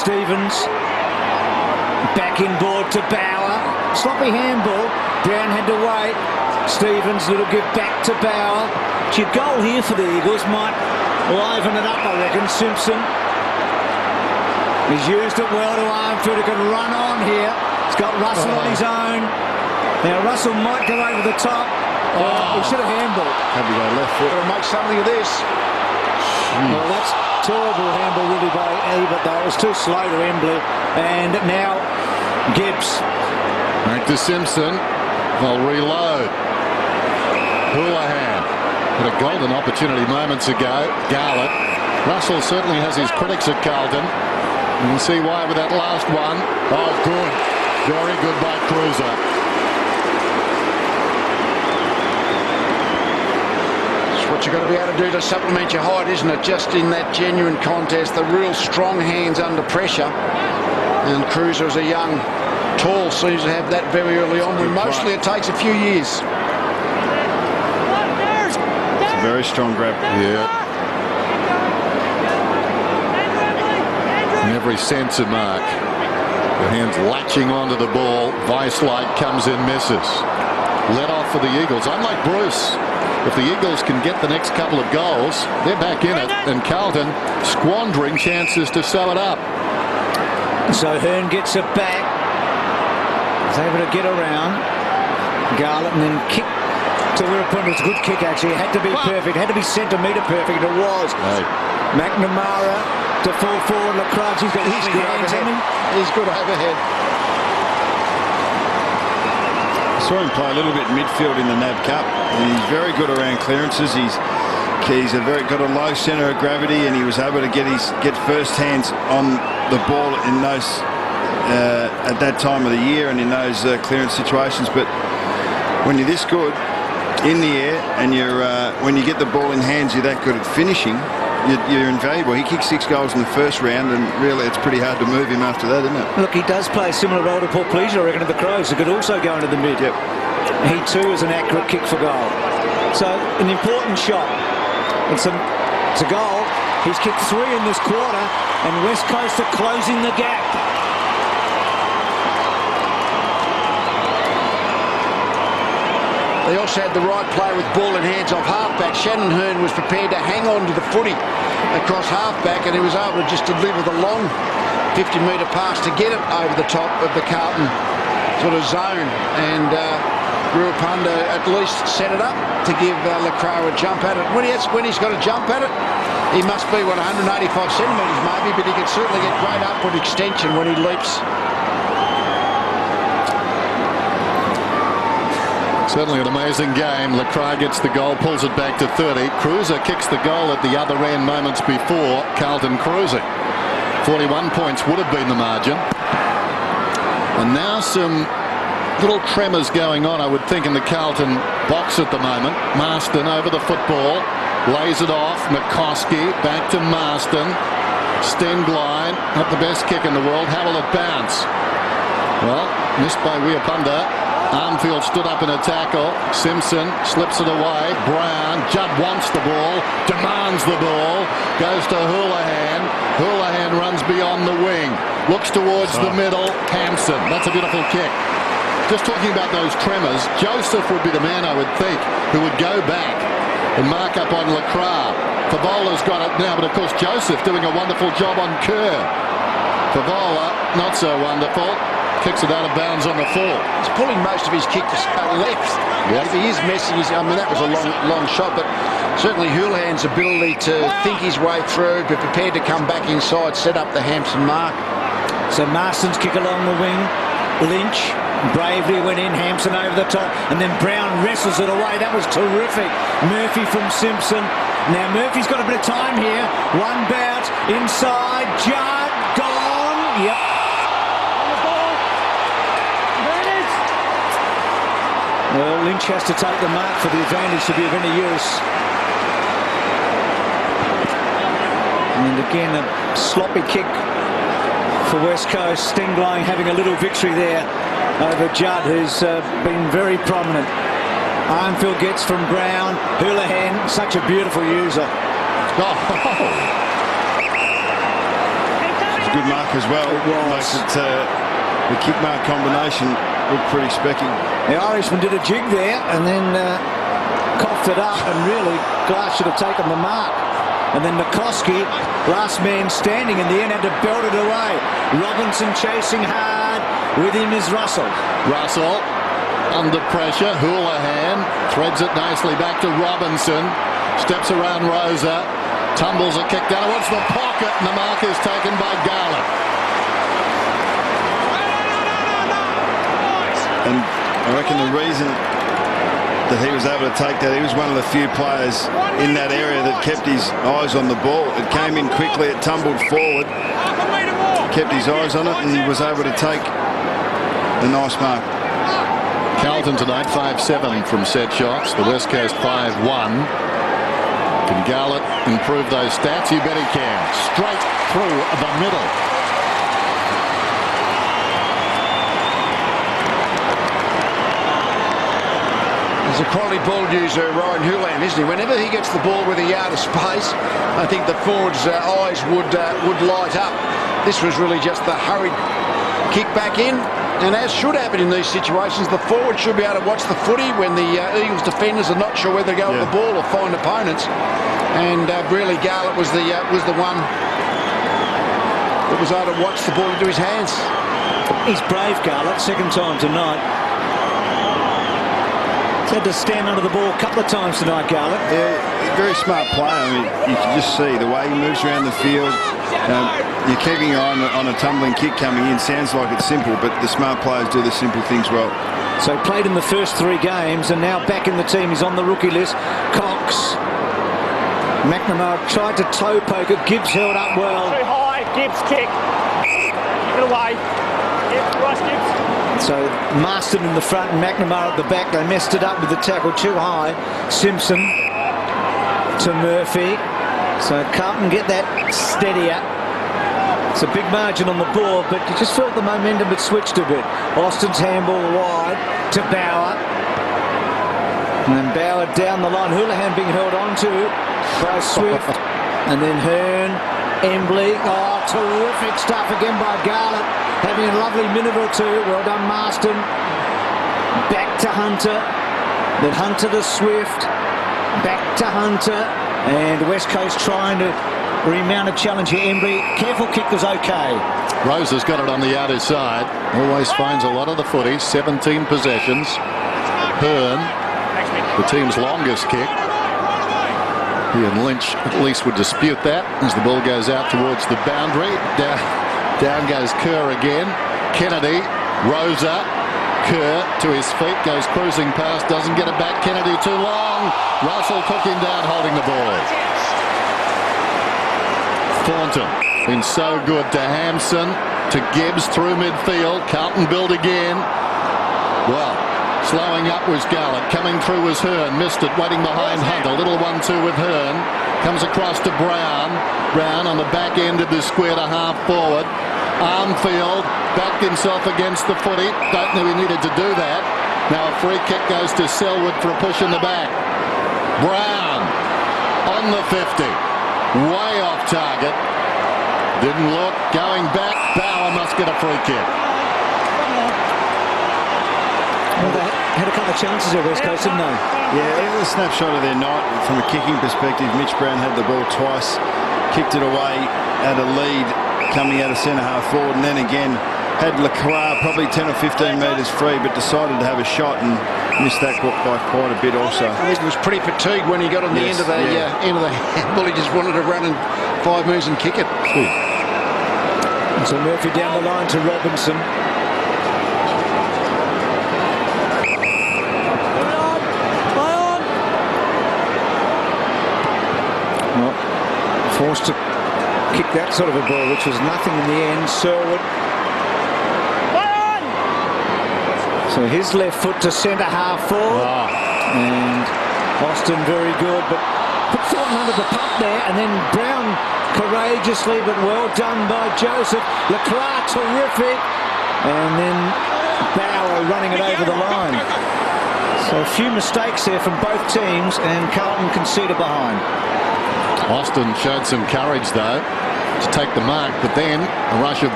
Stevens. Back inboard to Bauer. Sloppy handball. Brown had to wait. Stevens, little give back to Bauer. Your goal here for the Eagles might liven it up, I reckon. Simpson. He's used it well to Armfield. He can run on here. He's got Russell on his own. Now Russell might go over the top. He should have handballed. Had to go left foot. Got to make something of this. Well, that's terrible handball really by Ebert, though. It was too slow to Embley. And now Gibbs. Back to Simpson. They'll reload. Houlihan had a golden opportunity moments ago. Garlett. Russell certainly has his critics at Carlton. You can see why with that last one. Oh, good. Very good by Cruiser. It's what you've got to be able to do to supplement your height, isn't it? Just in that genuine contest, the real strong hands under pressure. And Cruiser, as a young, tall, seems to have that very early on, when mostly it takes a few years. It's a very strong grab. Yeah. In every sense of mark. The hands latching onto the ball. Vice-like comes in, misses. Let off for the Eagles. Unlike Bruce, if the Eagles can get the next couple of goals, they're back in it. And Carlton squandering chances to sew it up. So Hearn gets it back. He's able to get around. Garlett and then kick to where it was a good kick, actually. It had to be perfect. It had to be centimetre perfect. It was. Hey. McNamara to fall forward. Lacroix, he's got his good hands on him. He's good overhead. I saw him play a little bit midfield in the NAB Cup. And he's very good around clearances. He's got a low centre of gravity, and he was able to get first hands on the ball in those at that time of the year and in those clearance situations. But when you're this good in the air and when you get the ball in hands, you're that good at finishing. You're invaluable. He kicked 6 goals in the first round, and really it's pretty hard to move him after that, isn't it? Look, he does play a similar role to Paul Pleasure, I reckon, to the Crows. He could also go into the mid. Yep. He too is an accurate kick for goal. So an important shot. It's a goal. He's kicked 3 in this quarter, and West Coast are closing the gap. They also had the right play with ball in hands off halfback. Shannon Hearn was prepared to hang on to the footy across halfback, and he was able to just deliver the long 50-metre pass to get it over the top of the Carlton sort of zone. And Ruapunda at least set it up to give Lacroix a jump at it. When he's got a jump at it, he must be, 185 centimetres maybe, but he can certainly get great upward extension when he leaps. Certainly an amazing game. Lacroix gets the goal, pulls it back to 30. Cruiser kicks the goal at the other end moments before. Carlton cruising. 41 points would have been the margin. And now some little tremors going on, I would think, in the Carlton box at the moment. Marston over the football. Lays it off. McCoskey back to Marston. Stengline, not the best kick in the world. How will it bounce? Well, missed by Ruapunda. Armfield stood up in a tackle. Simpson slips it away. Brown. Judd wants the ball. Demands the ball. Goes to Houlihan. Houlihan runs beyond the wing. Looks towards the middle. Hampson. That's a beautiful kick. Just talking about those tremors, Joseph would be the man, I would think, who would go back and mark up on Lacroix. Favola's got it now, but of course Joseph doing a wonderful job on Kerr. Favola, not so wonderful. Kicks it out of bounds on the full. He's pulling most of his kicks left. Yep. If he is messing, I mean, that was a long shot, but certainly Houlihan's ability to think his way through, be prepared to come back inside, set up the Hampson mark. So Marston's kick along the wing. Lynch bravely went in. Hampson over the top, and then Brown wrestles it away. That was terrific. Murphy from Simpson. Now Murphy's got a bit of time here. One bounce inside. Judd gone. Yep. Well, Lynch has to take the mark for the advantage to be of any use. And again, a sloppy kick for West Coast. Stengline having a little victory there over Judd, who's been very prominent. Armfield gets from Brown. Houlihan, such a beautiful user. Oh. a good mark as well. Makes it, the kick mark combination look pretty specky. The Irishman did a jig there and then coughed it up, and really Glass should have taken the mark. And then Nikoski, last man standing in the end, had to belt it away. Robinson chasing hard. With him is Russell. Russell under pressure. Houlihan threads it nicely back to Robinson. Steps around Rosa. Tumbles a kick down towards the pocket, and the mark is taken by Garlett. And I reckon the reason that he was able to take that, he was one of the few players in that area that kept his eyes on the ball. It came in quickly, it tumbled forward, kept his eyes on it, and he was able to take the nice mark. Carlton tonight 5-7 from set shots. The West Coast 5-1. Can Garlett improve those stats? You bet he can. Straight through the middle. He's a quality ball user, Ryan Houlihan, isn't he? Whenever he gets the ball with a yard of space, I think the forwards' eyes would light up. This was really just the hurried kick back in. And as should happen in these situations, the forward should be able to watch the footy when the Eagles defenders are not sure whether to go with the ball or find opponents. And really, Garlett was the one that was able to watch the ball into his hands. He's brave, Garlett. Second time tonight. He's had to stand under the ball a couple of times tonight, Garlett. Yeah, very smart player. I mean, you can just see the way he moves around the field. You're keeping your eye on a tumbling kick coming in. Sounds like it's simple, but the smart players do the simple things well. So he played in the first 3 games and now back in the team. He's on the rookie list. Cox. McNamara tried to toe poke it. Gibbs held up well. Too high. Gibbs kick. Get away. Rush Gibbs. So Marston in the front and McNamara at the back. They messed it up with the tackle too high. Simpson to Murphy. So Carlton get that steadier. It's a big margin on the board, but you just felt the momentum had switched a bit. Austin's handball wide to Bauer. And then Bauer down the line. Houlihan being held on to by Swift. And then Hearn, Embley. Oh, terrific stuff again by Garlett. Having a lovely minute or two. Well done, Marston. Back to Hunter. Then Hunter to Swift. Back to Hunter. And West Coast trying to remount a challenge here. Embley, careful kick was okay. Rose has got it on the outer side. Always finds a lot of the footy. 17 possessions. Hearn, the team's longest kick. He and Lynch at least would dispute that as the ball goes out towards the boundary. Down goes Kerr again. Kennedy, Rosa, Kerr to his feet, goes cruising past, doesn't get it back. Kennedy too long. Russell took him down holding the ball. Thornton been so good to Hampson, to Gibbs through midfield. Carlton build again. Well, slowing up was Garlett. Coming through was Hearn. Missed it, waiting behind Hunt. A little 1-2 with Hearn. Comes across to Brown. Brown on the back end of the square to half forward. Armfield backed himself against the footy. Don't know he needed to do that. Now a free kick goes to Selwood for a push in the back. Brown on the 50. Way off target. Didn't look. Going back. Bauer must get a free kick. Well, they had a couple of chances at West Coast, didn't they? Yeah, it was a snapshot of their night. From a kicking perspective, Mitch Brown had the ball twice, kicked it away, had a lead coming out of centre half forward, and then again had Lacroix probably 10 or 15 metres free, but decided to have a shot and missed that by quite a bit also. I think he was pretty fatigued when he got on the end of the handball. He just wanted to run in 5 moves and kick it. And so Murphy down the line to Robinson. Well, forced to kick that sort of a ball, which was nothing in the end. Selwood. So his left foot to centre half forward. And Austin very good, but put Thornton under the pump there, and then Brown courageously, but well done by Joseph. Lacroix terrific, and then Bauer running it over the line. So a few mistakes there from both teams, and Carlton conceded behind. Austin showed some courage though. to take the mark, but then a rush of